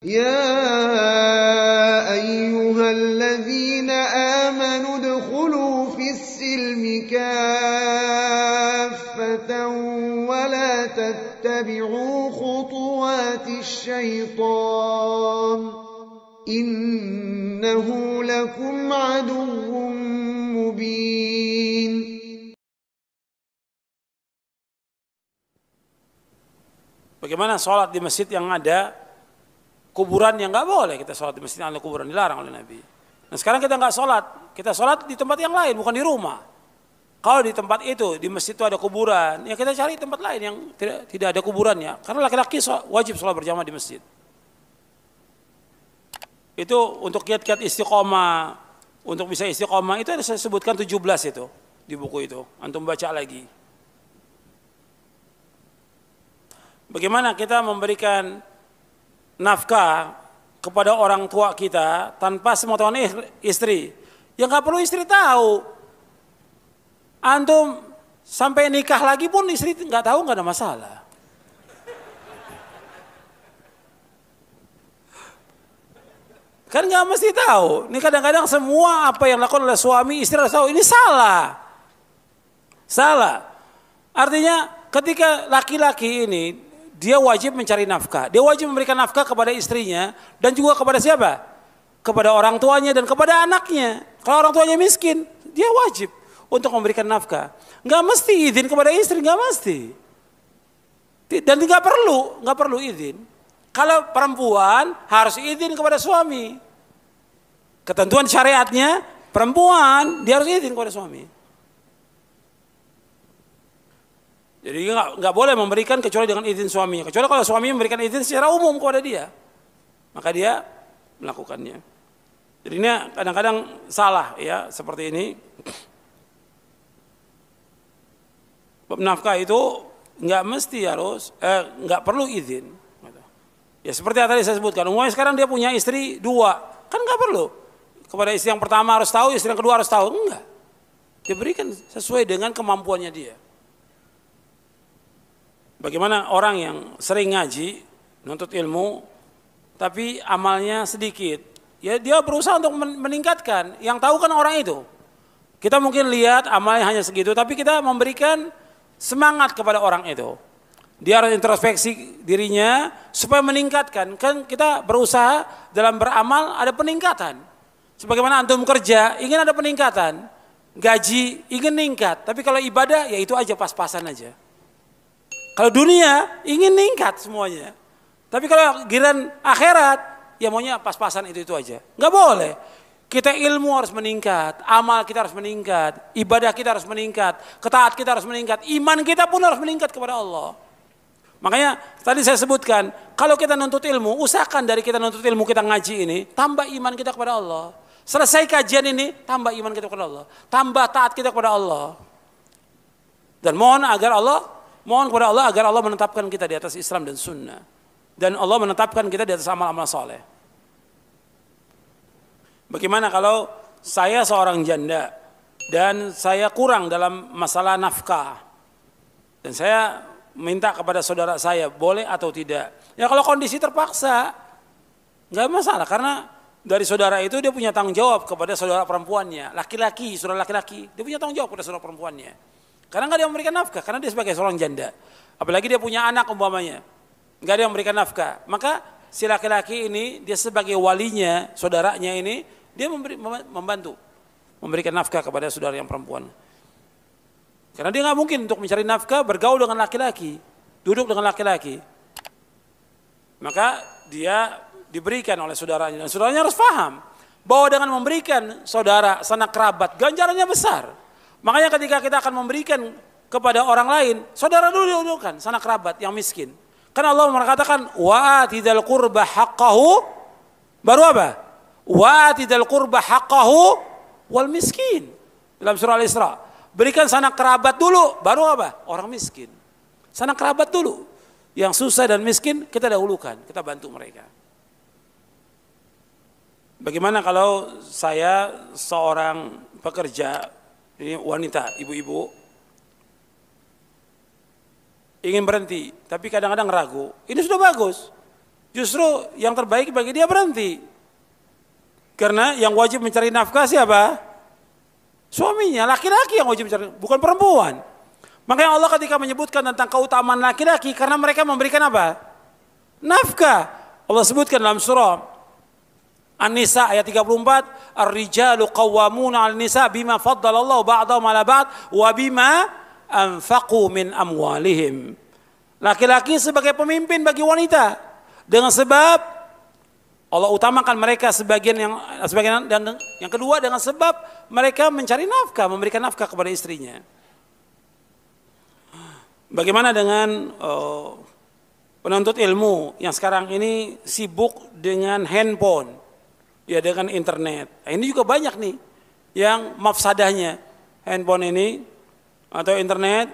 يا أيها الذين آمنوا ادخلوا في السلم كافة ولا تتبعوا خطوات الشيطان إنه لكم عدو مبين. Bagaimana sholat di masjid yang ada kuburan? Yang nggak boleh kita sholat di masjid yang ada kuburan, dilarang oleh Nabi. Nah sekarang kita nggak sholat, kita sholat di tempat yang lain, bukan di rumah. Kalau di tempat itu, di masjid itu ada kuburan, ya kita cari tempat lain yang tidak ada kuburannya. Karena laki-laki wajib sholat berjamaah di masjid. Itu untuk kiat-kiat istiqomah, untuk bisa istiqomah itu ada saya sebutkan 17 itu di buku itu. Antum baca lagi. Bagaimana kita memberikan nafkah kepada orang tua kita tanpa sepengetahuan istri? Ya nggak perlu istri tahu. Antum sampai nikah lagi pun istri nggak tahu, nggak ada masalah. Kan nggak mesti tahu. Ini kadang-kadang semua apa yang dilakukan oleh suami istri harus tahu. Ini salah. Salah. Artinya ketika laki-laki ini dia wajib mencari nafkah. Dia wajib memberikan nafkah kepada istrinya dan juga kepada siapa? Kepada orang tuanya dan kepada anaknya. Kalau orang tuanya miskin, dia wajib untuk memberikan nafkah. Nggak mesti izin kepada istri, nggak mesti. Dan nggak perlu izin. Kalau perempuan harus izin kepada suami. Ketentuan syariatnya perempuan dia harus izin kepada suami. Jadi nggak boleh memberikan kecuali dengan izin suaminya. Kecuali kalau suami memberikan izin secara umum kepada dia, maka dia melakukannya. Jadi ini kadang-kadang salah ya seperti ini. Nafkah itu nggak mesti harus, nggak perlu izin. Ya seperti yang tadi saya sebutkan. Umumnya sekarang dia punya istri 2, kan nggak perlu. Kepada istri yang pertama harus tahu, istri yang kedua harus tahu, enggak. Diberikan sesuai dengan kemampuannya dia. Bagaimana orang yang sering ngaji, nuntut ilmu, tapi amalnya sedikit. Ya dia berusaha untuk meningkatkan. Yang tahu kan orang itu. Kita mungkin lihat amalnya hanya segitu, tapi kita memberikan semangat kepada orang itu. Dia harus introspeksi dirinya supaya meningkatkan. Kan kita berusaha dalam beramal ada peningkatan. Sebagaimana antum kerja, ingin ada peningkatan. Gaji ingin meningkat, tapi kalau ibadah ya itu aja pas-pasan aja. Kalau dunia ingin meningkat semuanya. Tapi kalau giliran akhirat, ya maunya pas-pasan itu aja. Nggak boleh. Kita ilmu harus meningkat, amal kita harus meningkat, ibadah kita harus meningkat, ketaat kita harus meningkat, iman kita pun harus meningkat kepada Allah. Makanya tadi saya sebutkan, kalau kita nuntut ilmu, usahakan dari kita nuntut ilmu, kita ngaji ini, tambah iman kita kepada Allah. Selesai kajian ini, tambah iman kita kepada Allah. Tambah taat kita kepada Allah. Dan mohon kepada Allah agar Allah menetapkan kita di atas Islam dan Sunnah. Dan Allah menetapkan kita di atas amal-amal soleh. Bagaimana kalau saya seorang janda dan saya kurang dalam masalah nafkah. Dan saya minta kepada saudara saya, boleh atau tidak? Ya kalau kondisi terpaksa, nggak masalah. Karena dari saudara itu dia punya tanggung jawab kepada saudara perempuannya. Saudara laki-laki, dia punya tanggung jawab kepada saudara perempuannya. Karena nggak ada yang memberikan nafkah, karena dia sebagai seorang janda. Apalagi dia punya anak umpamanya, nggak ada yang memberikan nafkah. Maka si laki-laki ini dia sebagai walinya, saudaranya ini dia membantu memberikan nafkah kepada saudara yang perempuan. Karena dia nggak mungkin untuk mencari nafkah bergaul dengan laki-laki, duduk dengan laki-laki. Maka dia diberikan oleh saudaranya, dan saudaranya harus paham bahwa dengan memberikan saudara sanak kerabat ganjarannya besar. Makanya ketika kita akan memberikan kepada orang lain, saudara dulu kan, sanak kerabat yang miskin. Karena Allah mengatakan wa atidal qurba haqqahu, baru apa? Wa atidal qurba haqqahu wal miskin. Dalam surah Al-Isra. Berikan sanak kerabat dulu, baru apa? Orang miskin. Sanak kerabat dulu. Yang susah dan miskin kita dahulukan, kita bantu mereka. Bagaimana kalau saya seorang pekerja, ini wanita, ibu-ibu, ingin berhenti, tapi kadang-kadang ragu. Ini sudah bagus. Justru yang terbaik bagi dia berhenti. Karena yang wajib mencari nafkah siapa? Suaminya, laki-laki yang wajib mencari, bukan perempuan. Makanya Allah ketika menyebutkan tentang keutamaan laki-laki, karena mereka memberikan apa? Nafkah. Allah sebutkan dalam surah An-Nisa ayat 34, Ar-rijalu qawwamuna 'alan nisa bima faddalallahu ba'dahum 'ala ba'd wa bima anfaqu min amwalihim. Laki-laki sebagai pemimpin bagi wanita dengan sebab Allah utamakan mereka sebagian dan yang kedua dengan sebab mereka mencari nafkah, memberikan nafkah kepada istrinya. Bagaimana dengan penuntut ilmu yang sekarang ini sibuk dengan handphone, ya dengan internet. Nah, ini juga banyak nih yang mafsadahnya handphone ini atau internet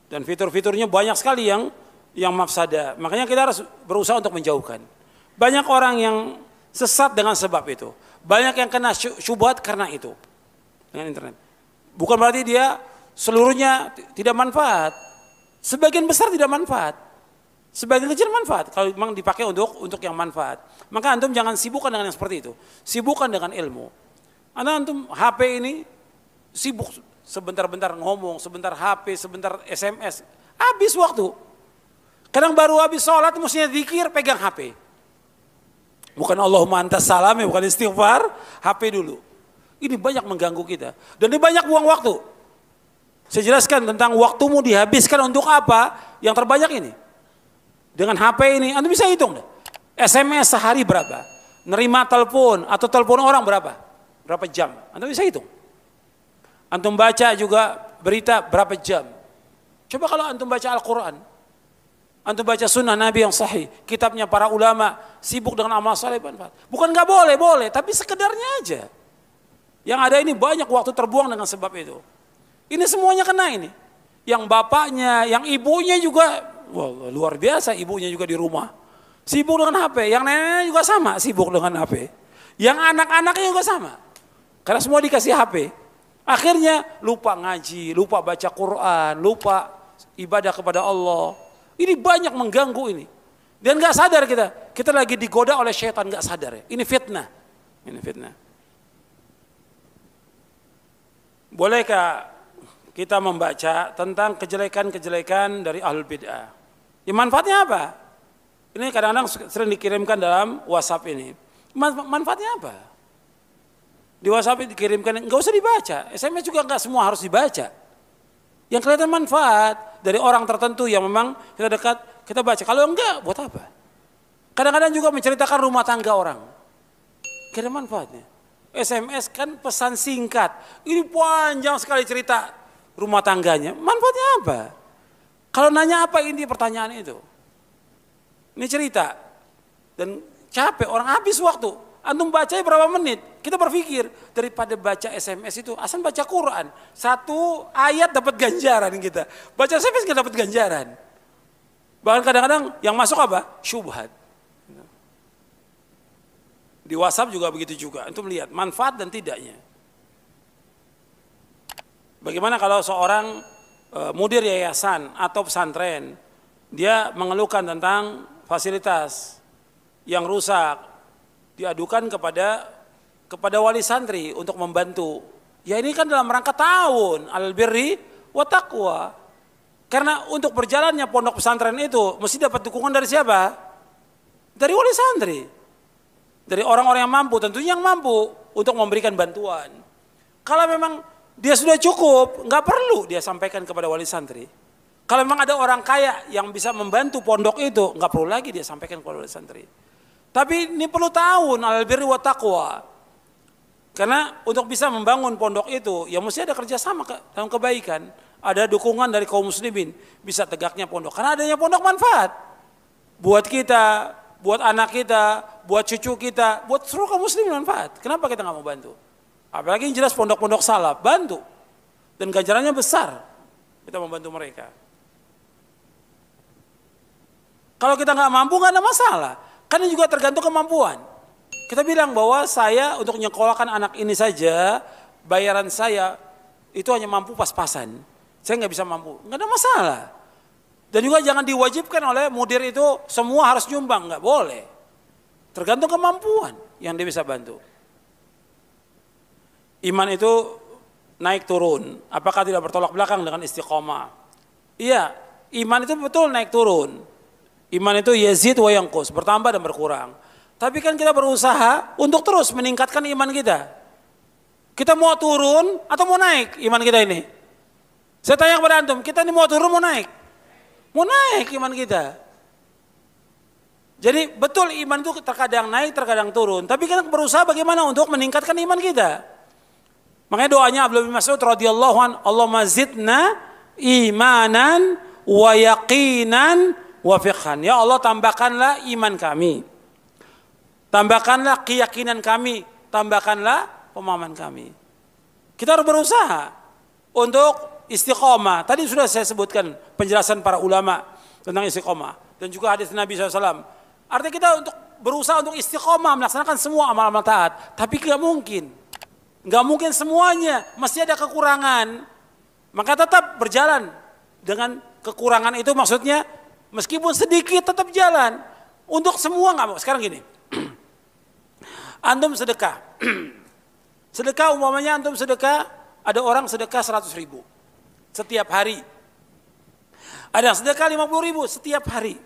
dan fitur-fiturnya banyak sekali yang mafsadah. Makanya kita harus berusaha untuk menjauhkan. Banyak orang yang sesat dengan sebab itu. Banyak yang kena syubhat karena itu. Dengan internet. Bukan berarti dia seluruhnya tidak manfaat. Sebagian besar tidak manfaat. Sebagian kecil manfaat. Kalau memang dipakai untuk yang manfaat. Maka antum jangan sibukkan dengan yang seperti itu. Sibukkan dengan ilmu. Antum HP ini sibuk sebentar-bentar ngomong, sebentar HP, sebentar SMS. Habis waktu. Kadang baru habis sholat mestinya zikir, pegang HP. Bukan Allahumma antas salam, bukan istighfar, HP dulu. Ini banyak mengganggu kita. Dan ini banyak buang waktu. Saya jelaskan tentang waktumu dihabiskan untuk apa yang terbanyak ini. Dengan HP ini, Anda bisa hitung. SMS sehari berapa? Nerima telepon atau telepon orang berapa? Berapa jam? Anda bisa hitung. Antum baca juga berita berapa jam. Coba kalau antum baca Al-Quran. Antum baca sunnah Nabi yang sahih, kitabnya para ulama, sibuk dengan amal saleh manfaat. Bukan nggak boleh, boleh, tapi sekedarnya aja. Yang ada ini banyak waktu terbuang dengan sebab itu. Ini semuanya kena ini. Yang bapaknya, yang ibunya juga, wah, luar biasa ibunya juga di rumah. Sibuk dengan HP, yang neneknya juga sama sibuk dengan HP. Yang anak-anaknya juga sama. Karena semua dikasih HP. Akhirnya lupa ngaji, lupa baca Quran, lupa ibadah kepada Allah. Ini banyak mengganggu ini. Dan gak sadar kita lagi digoda oleh syaitan gak sadar ya. Ini fitnah. Ini fitnah. Bolehkah kita membaca tentang kejelekan-kejelekan dari ahlul bid'ah? Ya manfaatnya apa? Ini kadang-kadang sering dikirimkan dalam WhatsApp ini. Manfaatnya apa? Di WhatsApp dikirimkan, gak usah dibaca. SMS juga gak semua harus dibaca. Yang kelihatan manfaat dari orang tertentu yang memang kita dekat, kita baca. Kalau enggak, buat apa? Kadang-kadang juga menceritakan rumah tangga orang. Gak ada manfaatnya. SMS kan pesan singkat. Ini panjang sekali cerita rumah tangganya. Manfaatnya apa? Kalau nanya apa inti pertanyaan itu? Ini cerita. Dan capek, orang habis waktu. Antum baca berapa menit? Kita berpikir daripada baca SMS itu, asal baca Quran. Satu ayat dapat ganjaran kita. Baca SMS nggak dapat ganjaran. Bahkan kadang-kadang yang masuk apa? Syubhat. Di WhatsApp juga begitu juga. Antum lihat manfaat dan tidaknya. Bagaimana kalau seorang mudir yayasan atau pesantren, dia mengeluhkan tentang fasilitas yang rusak, diadukan kepada wali santri untuk membantu. Ya ini kan dalam rangka tahun al-birri wa taqwa. Karena untuk berjalannya pondok pesantren itu mesti dapat dukungan dari siapa? Dari wali santri. Dari orang-orang yang mampu, tentunya yang mampu untuk memberikan bantuan. Kalau memang dia sudah cukup, nggak perlu dia sampaikan kepada wali santri. Kalau memang ada orang kaya yang bisa membantu pondok itu, nggak perlu lagi dia sampaikan kepada wali santri. Tapi ini perlu tahun al-birri wa taqwa. Karena untuk bisa membangun pondok itu, ya mesti ada kerjasama dalam kebaikan. Ada dukungan dari kaum muslimin, bisa tegaknya pondok. Karena adanya pondok manfaat. Buat kita, buat anak kita, buat cucu kita, buat seluruh kaum muslimin manfaat. Kenapa kita nggak mau bantu? Apalagi yang jelas pondok-pondok salaf, bantu. Dan ganjarannya besar, kita membantu mereka. Kalau kita nggak mampu nggak ada masalah. Karena juga tergantung kemampuan. Kita bilang bahwa saya untuk menyekolahkan anak ini saja, bayaran saya itu hanya mampu pas-pasan. Saya nggak bisa mampu, nggak ada masalah. Dan juga jangan diwajibkan oleh mudir itu semua harus nyumbang, nggak boleh. Tergantung kemampuan yang dia bisa bantu. Iman itu naik turun. Apakah tidak bertolak belakang dengan istiqomah? Iya, iman itu betul naik turun. Iman itu yazid wa yanqus, bertambah dan berkurang. Tapi kan kita berusaha untuk terus meningkatkan iman kita. Kita mau turun atau mau naik iman kita ini? Saya tanya kepada antum, kita ini mau turun mau naik? Mau naik iman kita. Jadi betul iman itu terkadang naik, terkadang turun. Tapi kita berusaha bagaimana untuk meningkatkan iman kita. Makanya doanya Abdullah bin Mas'ud radhiyallahu an, Allahumma zidna imanan wa yaqinan wa fiqhan. Ya Allah, tambahkanlah iman kami. Tambahkanlah keyakinan kami, tambahkanlah pemahaman kami. Kita harus berusaha untuk istiqomah. Tadi sudah saya sebutkan penjelasan para ulama tentang istiqomah. Dan juga hadis Nabi SAW. Artinya kita untuk berusaha untuk istiqomah, melaksanakan semua amal-amal taat. Tapi gak mungkin. Gak mungkin semuanya. Mesti ada kekurangan. Maka tetap berjalan. Dengan kekurangan itu maksudnya meskipun sedikit tetap jalan. Untuk semua gak mau. Sekarang gini. Antum sedekah. Sedekah umpamanya antum sedekah, ada orang sedekah 100.000 setiap hari. Ada yang sedekah 50.000 setiap hari.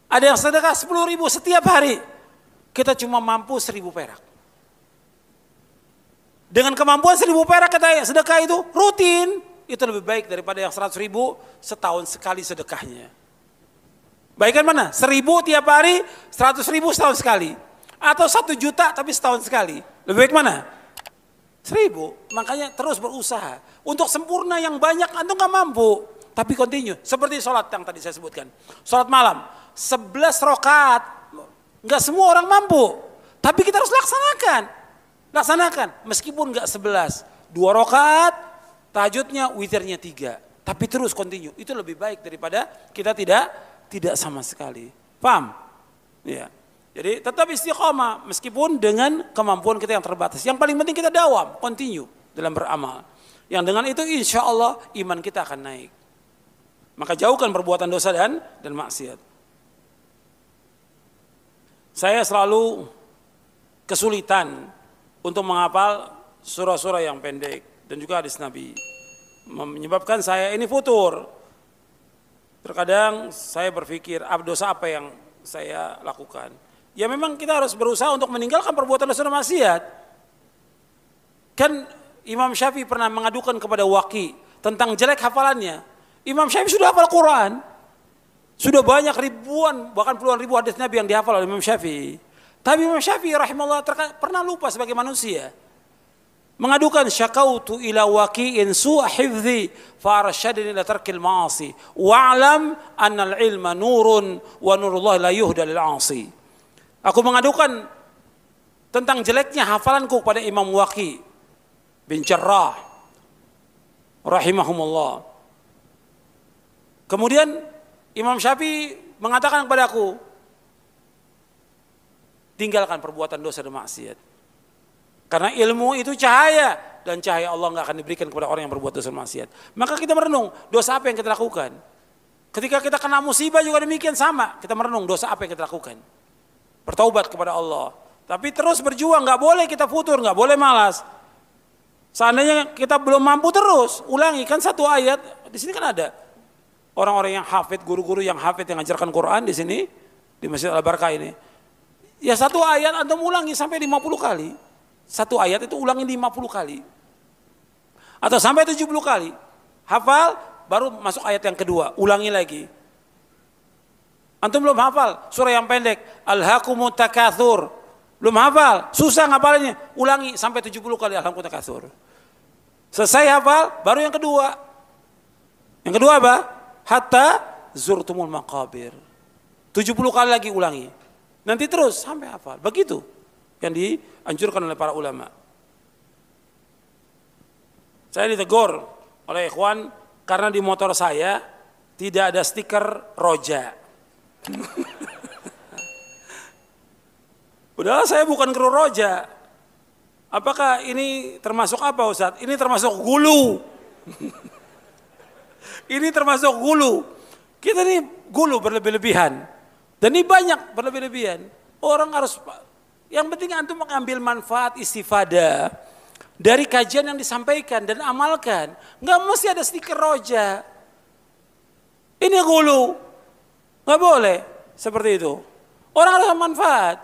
Ada yang sedekah 10.000 setiap hari. Kita cuma mampu 1.000 perak. Dengan kemampuan 1.000 perak kita sedekah itu rutin, itu lebih baik daripada yang 100.000 setahun sekali sedekahnya. Baikkan mana? 1.000 tiap hari, 100.000 setahun sekali. Atau 1 juta tapi setahun sekali. Lebih baik mana? 1.000. Makanya terus berusaha. Untuk sempurna yang banyak antum gak mampu. Tapi continue. Seperti sholat yang tadi saya sebutkan. Sholat malam. 11 rakaat. Gak semua orang mampu. Tapi kita harus laksanakan. Laksanakan. Meskipun gak 11. 2 rakaat. Tahajudnya, witirnya 3. Tapi terus continue. Itu lebih baik daripada kita tidak sama sekali. Paham? Ya. Jadi tetap istiqomah meskipun dengan kemampuan kita yang terbatas. Yang paling penting kita dawam, continue dalam beramal. Yang dengan itu insya Allah iman kita akan naik. Maka jauhkan perbuatan dosa dan maksiat. Saya selalu kesulitan untuk menghafal surah-surah yang pendek dan juga hadis Nabi. Menyebabkan saya ini futur. Terkadang saya berpikir dosa apa yang saya lakukan. Ya memang kita harus berusaha untuk meninggalkan perbuatan dosa dan maksiat. Kan Imam Syafi'i pernah mengadukan kepada Waqi tentang jelek hafalannya. Imam Syafi'i sudah hafal Quran. Sudah banyak ribuan, bahkan puluhan ribu hadis Nabi yang dihafal oleh Imam Syafi'i. Tapi Imam Syafi'i rahimahullah pernah lupa sebagai manusia. Mengadukan syakautu ila waqi'in su'a hifdhi fa arsyadani ila tarkil ma'asi wa'lam annal ilma nurun wa nurullah la yuhda lil 'asi. Aku mengadukan tentang jeleknya hafalanku kepada Imam Waqi bin Jarrah rahimahumullah. Kemudian Imam Syafi'i mengatakan kepadaku, tinggalkan perbuatan dosa dan maksiat. Karena ilmu itu cahaya dan cahaya Allah nggak akan diberikan kepada orang yang berbuat dosa dan maksiat. Maka kita merenung dosa apa yang kita lakukan. Ketika kita kena musibah juga demikian sama. Kita merenung dosa apa yang kita lakukan. Bertaubat kepada Allah. Tapi terus berjuang, nggak boleh kita futur, nggak boleh malas. Seandainya kita belum mampu terus, ulangi. Kan satu ayat, di sini kan ada orang-orang yang hafid, guru-guru yang hafid yang ajarkan Quran di sini, di Masjid Al-Barkah ini. Ya satu ayat antum ulangi sampai 50 kali. Satu ayat itu ulangi 50 kali. Atau sampai 70 kali. Hafal, baru masuk ayat yang kedua, ulangi lagi. Antum belum hafal surah yang pendek, Alhaakumut Takatsur. Belum hafal, susah ngapalinnya. Ulangi sampai 70 kali Alhaakumut Takatsur. Selesai hafal, baru yang kedua. Yang kedua apa? Hatta zurtumul maqabir. 70 kali lagi ulangi. Nanti terus sampai hafal. Begitu yang dianjurkan oleh para ulama. Saya ditegur oleh ikhwan karena di motor saya tidak ada stiker roja. Udahlah, saya bukan kru roja. Apakah ini termasuk apa Ustaz? Ini termasuk gulu. Ini termasuk gulu. Kita ini gulu berlebih-lebihan. Dan ini banyak berlebih-lebihan. Orang harus, yang penting antum mengambil manfaat istifadah dari kajian yang disampaikan dan amalkan. Nggak mesti ada stiker roja. Ini gulu. Nggak boleh seperti itu. Orang harus manfaat.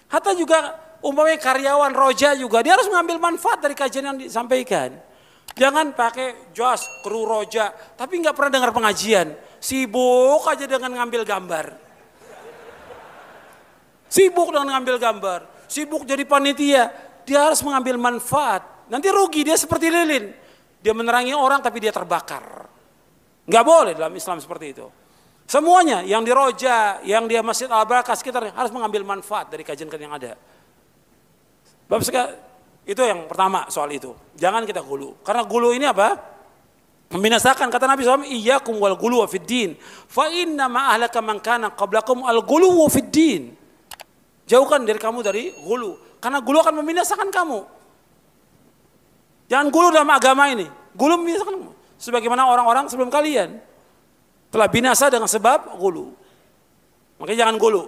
Hatta juga umpamanya karyawan roja juga, dia harus mengambil manfaat dari kajian yang disampaikan. Jangan pakai jas kru roja, tapi nggak pernah dengar pengajian. Sibuk aja dengan ngambil gambar. Sibuk dengan ngambil gambar. Sibuk jadi panitia. Dia harus mengambil manfaat. Nanti rugi, dia seperti lilin. Dia menerangi orang tapi dia terbakar. Nggak boleh dalam Islam seperti itu. Semuanya yang di roja, yang di Masjid Al-Barakah sekitar harus mengambil manfaat dari kajian yang ada. Bab itu yang pertama soal itu. Jangan kita gulu. Karena gulu ini apa? Membinasakan. Kata Nabi SAW, iyyakum wal gulu fid din. Fa inna ma ahlaka man kana qablakum al gulu fid din. Jauhkan dari kamu dari gulu. Karena gulu akan membinasakan kamu. Jangan gulu dalam agama ini. Gulu membinasakan kamu. Sebagaimana orang-orang sebelum kalian telah binasa dengan sebab gulu. Makanya jangan gulu.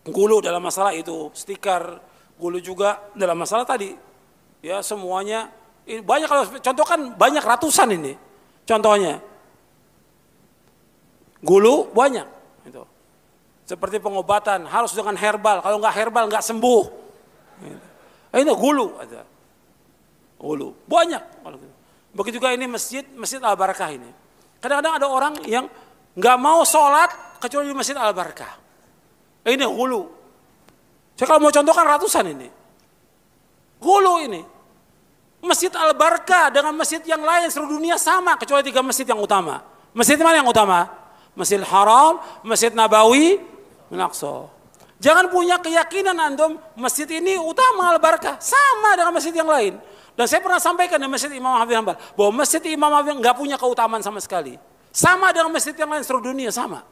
Gulu dalam masalah itu, stiker, gulu juga dalam masalah tadi. Ya semuanya, banyak kalau contoh kan banyak ratusan ini. Contohnya. Gulu banyak. Itu. Seperti pengobatan harus dengan herbal. Kalau nggak herbal nggak sembuh. Ini gulu ada. Gulu banyak. Begitu juga ini masjid Al-Barakah ini. Kadang-kadang ada orang yang nggak mau sholat kecuali di Masjid Al-Barakah. Ini gulu. Saya kalau mau contohkan ratusan ini. Gulu ini. Masjid Al-Barakah dengan masjid yang lain seluruh dunia sama kecuali 3 masjid yang utama. Masjid mana yang utama? Masjid Haram, Masjid Nabawi, Al-Aqsa. Jangan punya keyakinan antum masjid ini utama Al-Barakah, sama dengan masjid yang lain. Dan saya pernah sampaikan di Masjid Imam Ahmad bin Hanbal bahwa Masjid Imam Ahmad nggak punya keutamaan sama sekali. Sama dengan masjid yang lain seluruh dunia sama.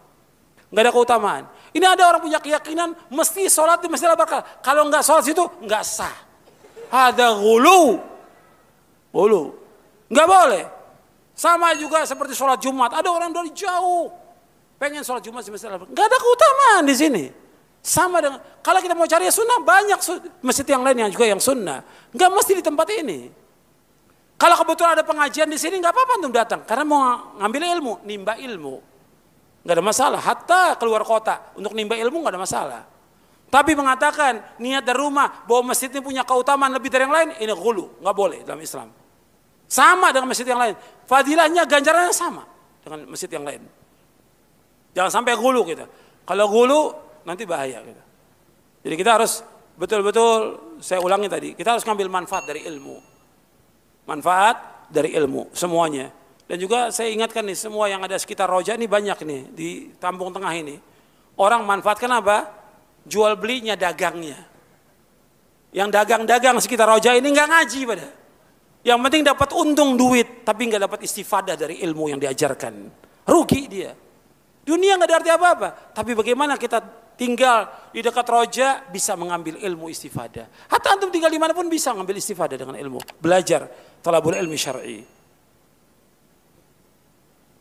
Nggak ada keutamaan. Ini ada orang punya keyakinan mesti sholat di Masjid Al-Barakah. Kalau nggak sholat situ nggak sah. Ada gulu. Gulu. Nggak boleh. Sama juga seperti sholat Jumat. Ada orang dari jauh pengen sholat Jumat di Masjid Al-Barakah. Nggak ada keutamaan di sini. Sama dengan, kalau kita mau cari sunnah, banyak masjid yang lain yang juga yang sunnah. Nggak mesti di tempat ini. Kalau kebetulan ada pengajian di sini, nggak apa-apa untuk datang. Karena mau ngambil ilmu, nimba ilmu. Nggak ada masalah, hatta keluar kota. Untuk nimba ilmu nggak ada masalah. Tapi mengatakan, niat dari rumah, bahwa masjid ini punya keutamaan lebih dari yang lain, ini gulu. Nggak boleh dalam Islam. Sama dengan masjid yang lain. Fadilahnya, ganjarannya sama dengan masjid yang lain. Jangan sampai gulu kita. Kalau gulu, nanti bahaya kita. Jadi kita harus betul-betul, saya ulangi tadi, kita harus ngambil manfaat dari ilmu. Manfaat dari ilmu, semuanya. Dan juga saya ingatkan nih, semua yang ada sekitar Roja ini banyak nih, di Kampung Tengah ini. Orang manfaatkan apa? Jual belinya, dagangnya. Yang dagang-dagang sekitar Roja ini nggak ngaji pada. Yang penting dapat untung duit, tapi nggak dapat istifadah dari ilmu yang diajarkan. Rugi dia. Dunia nggak ada arti apa-apa. Tapi bagaimana kita tinggal di dekat Roja bisa mengambil ilmu istifadah. Hatta antum tinggal di mana pun bisa mengambil istifadah dengan ilmu. Belajar talabul ilmi syar'i.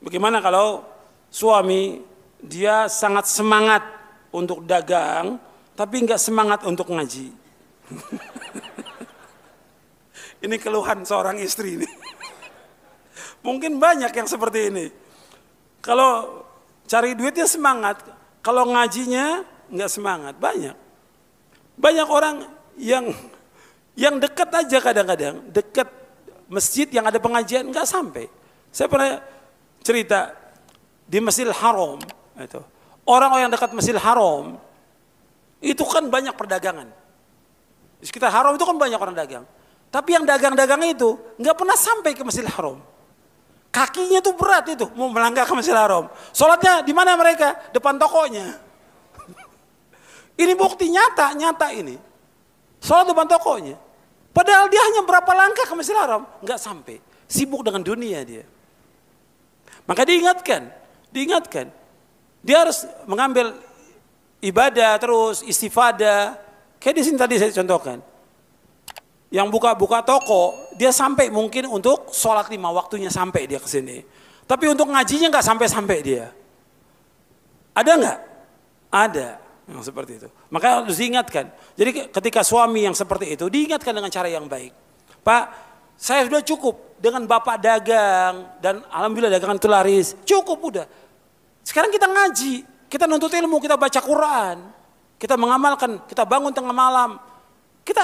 Bagaimana kalau suami dia sangat semangat untuk dagang tapi nggak semangat untuk ngaji? Ini keluhan seorang istri ini. Mungkin banyak yang seperti ini. Kalau cari duitnya semangat, kalau ngajinya nggak semangat, banyak. Banyak orang yang dekat aja kadang-kadang, dekat masjid yang ada pengajian nggak sampai. Saya pernah cerita di Masjidil Haram, itu orang-orang yang dekat Masjidil Haram itu kan banyak perdagangan. Di sekitar Haram itu kan banyak orang dagang. Tapi yang dagang-dagang itu nggak pernah sampai ke Masjidil Haram. Kakinya tuh berat itu, mau melangkah ke Masjidil Haram. Sholatnya di mana mereka? Depan tokonya. Ini bukti nyata ini. Sholat depan tokonya. Padahal dia hanya berapa langkah ke Masjidil Haram, nggak sampai. Sibuk dengan dunia dia. Maka diingatkan. Dia harus mengambil ibadah terus, istifadah. Kayak di sini tadi saya contohkan. Yang buka-buka toko, dia sampai mungkin untuk sholat 5 waktunya sampai dia ke sini. Tapi untuk ngajinya nggak sampai-sampai dia. Ada nggak? Ada. Yang seperti itu. Maka harus diingatkan. Jadi ketika suami yang seperti itu diingatkan dengan cara yang baik. Pak, saya sudah cukup dengan bapak dagang dan alhamdulillah dagangan itu laris. Cukup udah. Sekarang kita ngaji, kita nuntut ilmu, kita baca Quran, kita mengamalkan, kita bangun tengah malam. Kita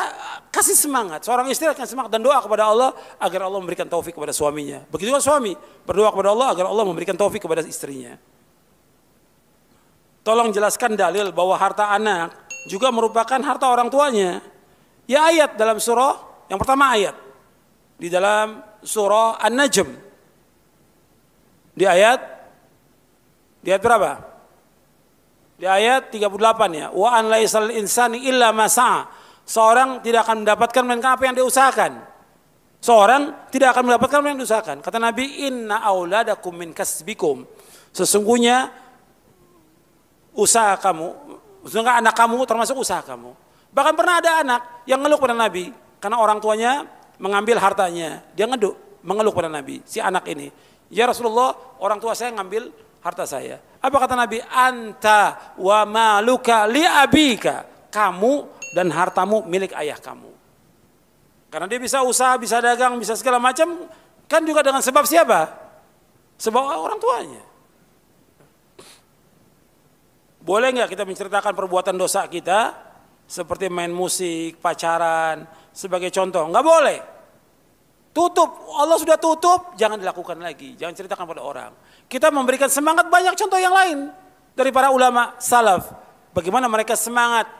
kasih semangat, seorang istri akan semangat dan doa kepada Allah agar Allah memberikan taufik kepada suaminya. Begitu juga suami berdoa kepada Allah agar Allah memberikan taufik kepada istrinya. Tolong jelaskan dalil bahwa harta anak juga merupakan harta orang tuanya. Ya ayat dalam surah, yang pertama ayat di dalam surah An-Najm. Di ayat berapa? Di ayat 38 ya. Wa an laisal insani illa ma sa'a. Seorang tidak akan mendapatkan melainkan apa yang dia usahakan. Seorang tidak akan mendapatkan apa yang diusahakan. Kata Nabi, inna auladakum min kasbikum. Sesungguhnya usaha kamu, sesungguhnya anak kamu termasuk usaha kamu. Bahkan pernah ada anak yang ngeluh pada Nabi karena orang tuanya mengambil hartanya. Dia mengeluh pada Nabi, si anak ini. Ya Rasulullah, orang tua saya ngambil harta saya. Apa kata Nabi? Anta wa maluka li abika. Kamu dan hartamu milik ayah kamu. Karena dia bisa usaha, bisa dagang, bisa segala macam, kan juga dengan sebab siapa? Sebab orang tuanya. Boleh nggak kita menceritakan perbuatan dosa kita seperti main musik, pacaran, sebagai contoh? Nggak boleh. Tutup, Allah sudah tutup, jangan dilakukan lagi, jangan ceritakan pada orang. Kita memberikan semangat banyak contoh yang lain dari para ulama salaf. Bagaimana mereka semangat.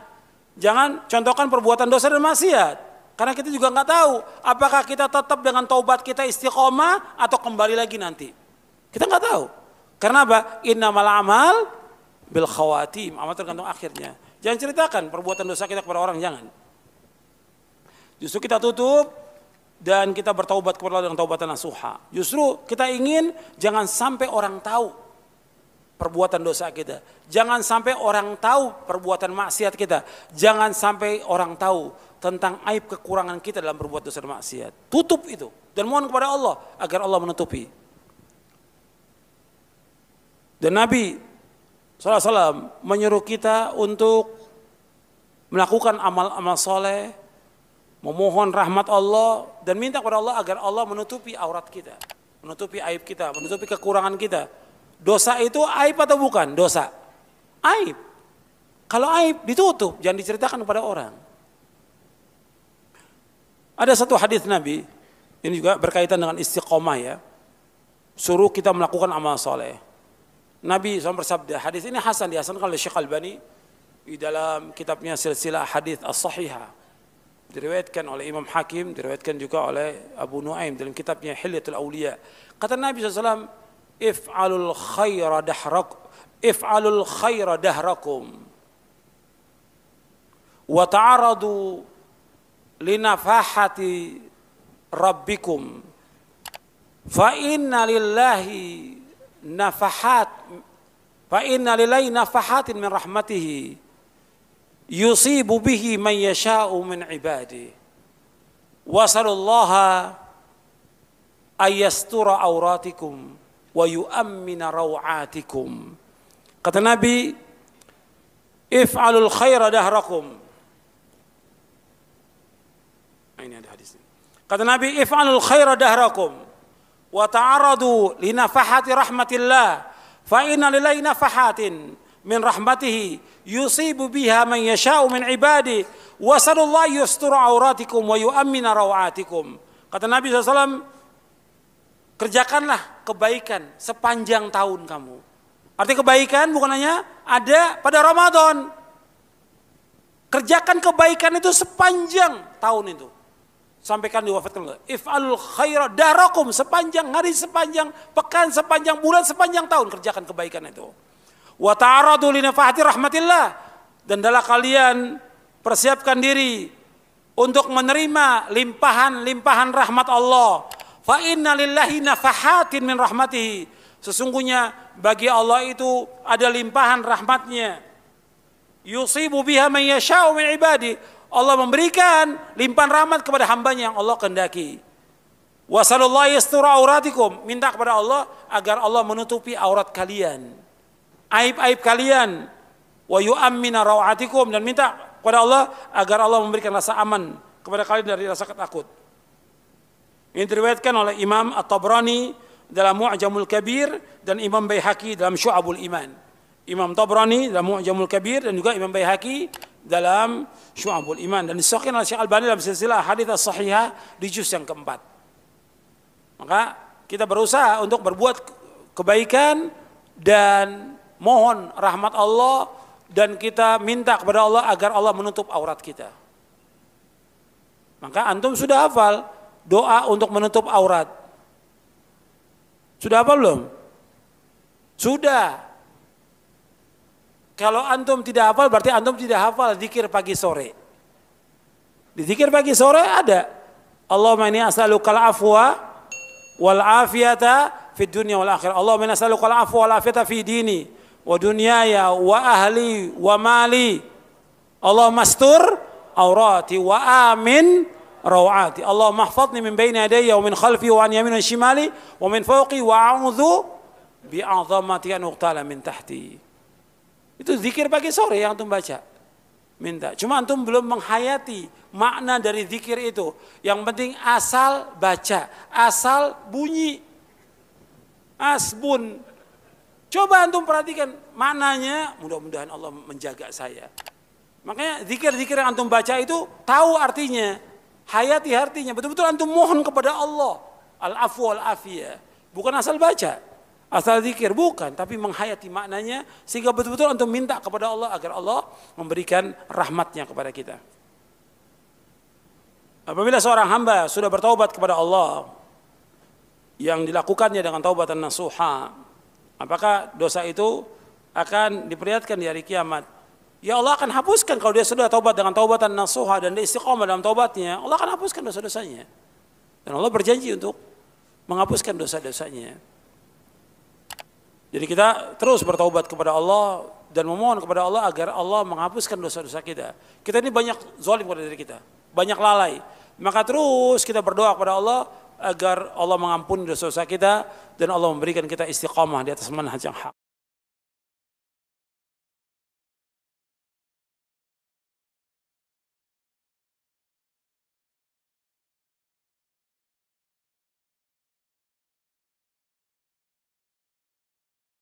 Jangan contohkan perbuatan dosa dan maksiat. Karena kita juga nggak tahu apakah kita tetap dengan taubat kita istiqomah atau kembali lagi nanti. Kita nggak tahu. Karena apa? Innamal amal bil khawatim. Amal tergantung akhirnya. Jangan ceritakan perbuatan dosa kita kepada orang, jangan. Justru kita tutup dan kita bertaubat kepada Allah dengan taubatan nasuha. Justru kita ingin jangan sampai orang tahu perbuatan dosa kita. Jangan sampai orang tahu perbuatan maksiat kita. Jangan sampai orang tahu tentang aib kekurangan kita dalam berbuat dosa dan maksiat. Tutup itu dan mohon kepada Allah agar Allah menutupi. Dan Nabi SAW menyuruh kita untuk melakukan amal-amal soleh, memohon rahmat Allah dan minta kepada Allah agar Allah menutupi aurat kita, menutupi aib kita, menutupi kekurangan kita. Dosa itu aib atau bukan? Dosa. Aib. Kalau aib ditutup, jangan diceritakan kepada orang. Ada satu hadis Nabi, ini juga berkaitan dengan istiqomah ya. Suruh kita melakukan amal soleh. Nabi SAW bersabda, hadis ini hasan, dihasankan oleh Syekh Albani di dalam kitabnya Silsilah Hadis As-Sahihah. Diriwayatkan oleh Imam Hakim, diriwayatkan juga oleh Abu Nuaim dalam kitabnya Hilyatul Awliya. Kata Nabi SAW, if'alul khaira dahrakum wa ta'aradu linafahati rabbikum fa inna lillahi nafahatin min rahmatihi yusibu bihi man yasha'u min ibadihi wa sallallahu ayyastura auratikum wa yu'ammina raw'atikum. Kata Nabi, if'alul khaira dahrakum. Ini ada hadisnya. Kata Nabi, if'alul khaira dahrakum wa ta'aradu li nafahati rahmatillah fa inna lillahi nafahatin min rahmatihi yusibu biha man yasha'u min ibadihi wa sallallahu yasturu auratikum wa yu'ammina raw'atikum. Kata Nabi SAW, kerjakanlah kebaikan sepanjang tahun kamu. Arti kebaikan bukan hanya ada pada Ramadan. Kerjakan kebaikan itu sepanjang tahun itu. Sampaikan diwafatkan. If'alul khaira dahrakum, sepanjang hari, sepanjang pekan, sepanjang bulan, sepanjang tahun kerjakan kebaikan itu. Wa ta'aradu li nafahati rahmatillah, dan adalah kalian persiapkan diri untuk menerima limpahan-limpahan rahmat Allah. Fa inna lillahi nafahatin min rahmatihi. Sesungguhnya bagi Allah itu ada limpahan rahmatnya. Yusibu biha man yasha'u min ibadi. Allah memberikan limpahan rahmat kepada hambanya yang Allah kehendaki. Wa sallallahu yastura auratikum. Minta kepada Allah agar Allah menutupi aurat kalian. Aib-aib kalian. wa yu'ammina rawatikum, dan minta kepada Allah agar Allah memberikan rasa aman kepada kalian dari rasa takut. Ini diriwayatkan oleh Imam At-Tabrani dalam Mu'jamul Kabir dan Imam Baihaqi dalam Syu'abul Iman. Imam Tabrani dalam Mu'jamul Kabir dan juga Imam Baihaqi dalam Syu'abul Iman, dan disahihkan oleh Syekh Albani dalam silsilah hadits as-sahihah di juz yang keempat. Maka kita berusaha untuk berbuat kebaikan dan mohon rahmat Allah, dan kita minta kepada Allah agar Allah menutup aurat kita. Maka antum sudah hafal doa untuk menutup aurat? Sudah hafal belum? Sudah. Kalau antum tidak hafal berarti antum tidak hafal zikir pagi sore. Di zikir pagi sore ada Allahumma inni as'alukal afwa wal afiyata fid dunya wal akhirah. Allahumma inni as'alukal afwa wal afiyata fi dini wa dunyaya wa ahli wa mali. Allahumma astur aurati wa amin rawati. Allahumma ihfazni min baini yadayya wa min khalfi wa an yamini wa shimali wa min fawqi wa a'udzu bi'azamati an uqtala min tahti. Itu zikir pagi sore yang antum baca. Minta. Cuma antum belum menghayati makna dari zikir itu. Yang penting asal baca, asal bunyi. Asbun. Coba antum perhatikan maknanya, mudah-mudahan Allah menjaga saya. Makanya zikir-zikir yang antum baca itu tahu artinya, hayati artinya. Betul-betul antum mohon kepada Allah. Al-afwu wal-afiyah. Bukan asal baca, asal zikir, bukan. Tapi menghayati maknanya sehingga betul-betul antum minta kepada Allah agar Allah memberikan rahmatnya kepada kita. Apabila seorang hamba sudah bertaubat kepada Allah, yang dilakukannya dengan taubatan nasuha, apakah dosa itu akan diperlihatkan di hari kiamat? Ya Allah akan hapuskan kalau dia sudah taubat dengan taubatan nasuha dan dia istiqomah dalam taubatnya. Allah akan hapuskan dosa-dosanya. Dan Allah berjanji untuk menghapuskan dosa-dosanya. Jadi kita terus bertaubat kepada Allah dan memohon kepada Allah agar Allah menghapuskan dosa-dosa kita. Kita ini banyak zalim kepada diri kita, banyak lalai. Maka terus kita berdoa kepada Allah agar Allah mengampuni dosa-dosa kita dan Allah memberikan kita istiqamah di atas manhaj yang hak.